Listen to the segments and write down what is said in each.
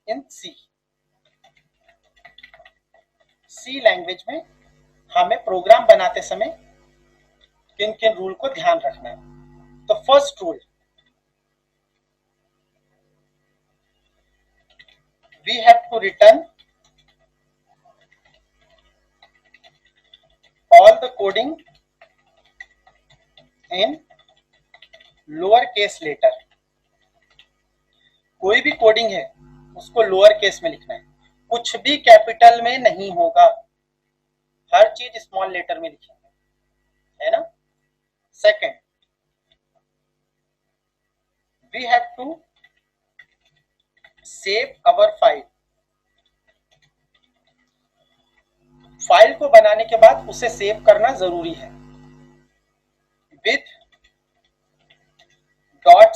इन सी language में हमें programme बनाते समय किन किन रूल को ध्यान रखना है। तो first rule, we have to return all the coding in lower case letter. कोई भी कोडिंग है उसको लोअर केस में लिखना है, कुछ भी कैपिटल में नहीं होगा, हर चीज स्मॉल लेटर में लिखेंगे, है ना। Second, we have to save our file. File को बनाने के बाद उसे सेव करना जरूरी है विथ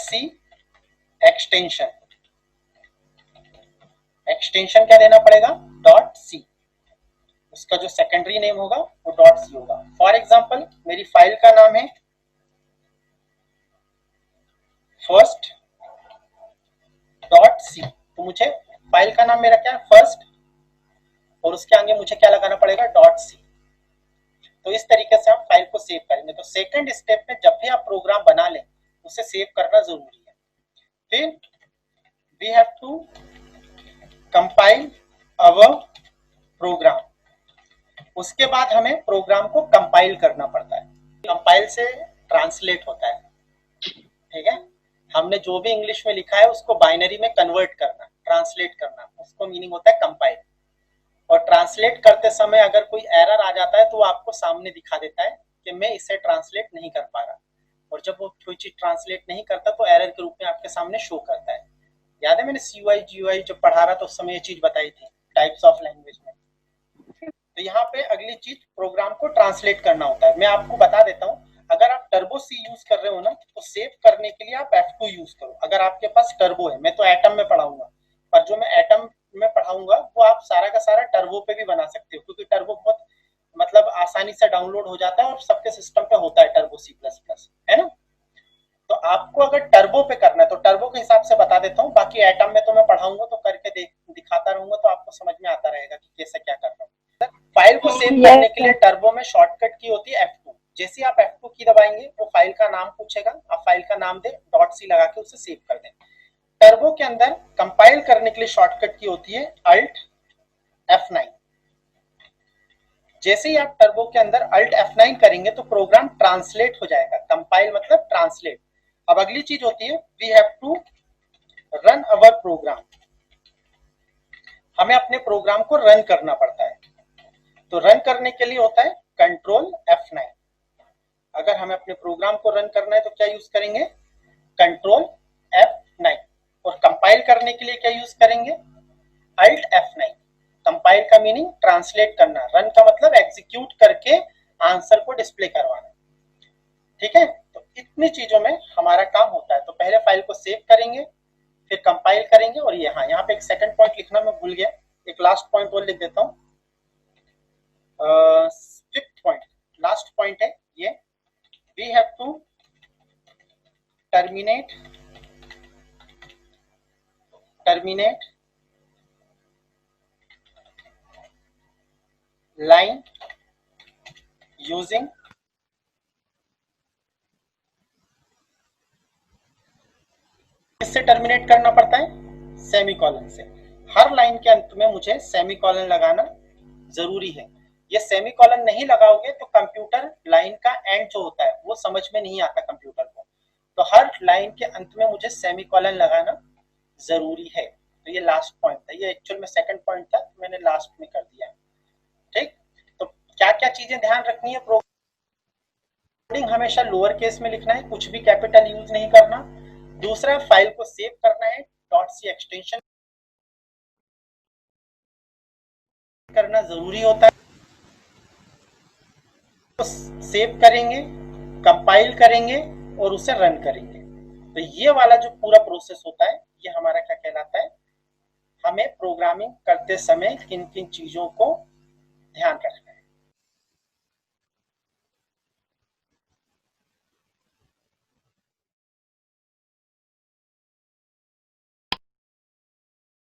.c एक्सटेंशन। एक्सटेंशन क्या देना पड़ेगा? .c। उसका जो सेकेंडरी नेम होगा वो .c होगा। फॉर एग्जांपल मेरी फाइल का नाम है फर्स्ट .c, तो मुझे फाइल का नाम मेरा क्या है? फर्स्ट, और उसके आगे मुझे क्या लगाना पड़ेगा? .c। तो इस तरीके से हम फाइल को सेव करेंगे। तो सेकंड स्टेप में जब भी आप प्रोग्राम बना लें उसे सेव करना जरूरी है। फिर we have to compile our program. उसके बाद हमें प्रोग्राम को कंपाइल करना पड़ता है। कंपाइल से ट्रांसलेट होता है, ठीक है। हमने जो भी इंग्लिश में लिखा है उसको बाइनरी में कन्वर्ट करना, ट्रांसलेट करना, उसको मीनिंग होता है कंपाइल। और ट्रांसलेट करते समय अगर कोई एरर आ जाता है तो वो आपको सामने दिखा देता है कि मैं इसे ट्रांसलेट नहीं कर पा रहा, और जब वो कोई चीज ट्रांसलेट नहीं करता तो एरर के रूप में आपके सामने शो करता है। याद है मैंने CUI GUI जब पढ़ा रहा था उस समय ये चीज बताई थी टाइप्स ऑफ लैंग्वेज में। तो यहाँ पे अगली चीज प्रोग्राम को ट्रांसलेट करना होता है। मैं आपको बता देता हूँ, अगर आप टर्बो C यूज कर रहे हो ना तो सेव करने के लिए आप F2 यूज करो। अगर आपके पास टर्बो है, मैं तो एटम में पढ़ाऊंगा, पर जो मैं एटम में पढ़ाऊंगा वो आप सारा का सारा टर्बो पे भी बना सकते हो, क्योंकि टर्बो बहुत मतलब आसानी से डाउनलोड हो जाता है और सबके सिस्टम पे होता है टर्बो C++, है ना। तो आपको अगर टर्बो पे करना है तो टर्बो के हिसाब से बता देता हूँ, बाकी एटम में तो मैं पढ़ाऊंगा तो करके दिखाता रहूंगा तो आपको समझ में आता रहेगा कि कैसे क्या कर रहा हूँ। फाइल को सेव करने के लिए टर्बो में शॉर्टकट की होती है F2। जैसे आप F2 की दबाएंगे वो फाइल का नाम पूछेगा, आप फाइल का नाम दे .c लगा के उसे सेव कर दें। टर्बो के अंदर कंपाइल करने के लिए शॉर्टकट की होती है Alt F9। जैसे ही आप टर्बो के अंदर Alt F9 करेंगे तो प्रोग्राम ट्रांसलेट हो जाएगा। कंपाइल मतलब ट्रांसलेट। अब अगली चीज होती है we have to run our program. हमें अपने प्रोग्राम को रन करना पड़ता है, तो रन करने के लिए होता है कंट्रोल F9। अगर हमें अपने प्रोग्राम को रन करना है तो क्या यूज करेंगे? Control F9। और कंपाइल करने के लिए क्या यूज करेंगे? Alt F9। कंपाइल का मीनिंग ट्रांसलेट करना, रन का मतलब एग्जीक्यूट करके आंसर को डिस्प्ले करवाना, ठीक है। तो इतनी चीजों में हमारा काम होता है। तो पहले फाइल को सेव करेंगे, फिर कंपाइल करेंगे, और यहाँ पे एक सेकंड पॉइंट लिखना मैं भूल गया, एक लास्ट पॉइंट और लिख देता हूँ। फिफ्थ पॉइंट, लास्ट पॉइंट है ये, we have to terminate line using किससे टर्मिनेट करना पड़ता है? सेमीकोलन से। हर लाइन के अंत में मुझे सेमीकोलन लगाना जरूरी है। ये सेमीकोलन नहीं लगाओगे तो कंप्यूटर लाइन का एंड जो होता है वो समझ में नहीं आता कंप्यूटर को। तो हर लाइन के अंत में मुझे सेमीकोलन लगाना जरूरी है। तो ये लास्ट पॉइंट था, ये एक्चुअल में सेकंड पॉइंट था, मैंने लास्ट में कर दिया, ठीक। तो क्या क्या चीजें ध्यान रखनी है? कोडिंग हमेशा लोअर केस में लिखना है, कुछ भी कैपिटल यूज नहीं करना। दूसरा, फाइल को सेव करना है, .c एक्सटेंशन करना जरूरी होता है। तो सेव करेंगे, कंपाइल करेंगे और उसे रन करेंगे। तो ये वाला जो पूरा प्रोसेस होता है ये हमारा क्या कहलाता है? हमें प्रोग्रामिंग करते समय किन किन चीजों को ध्यान रखना है।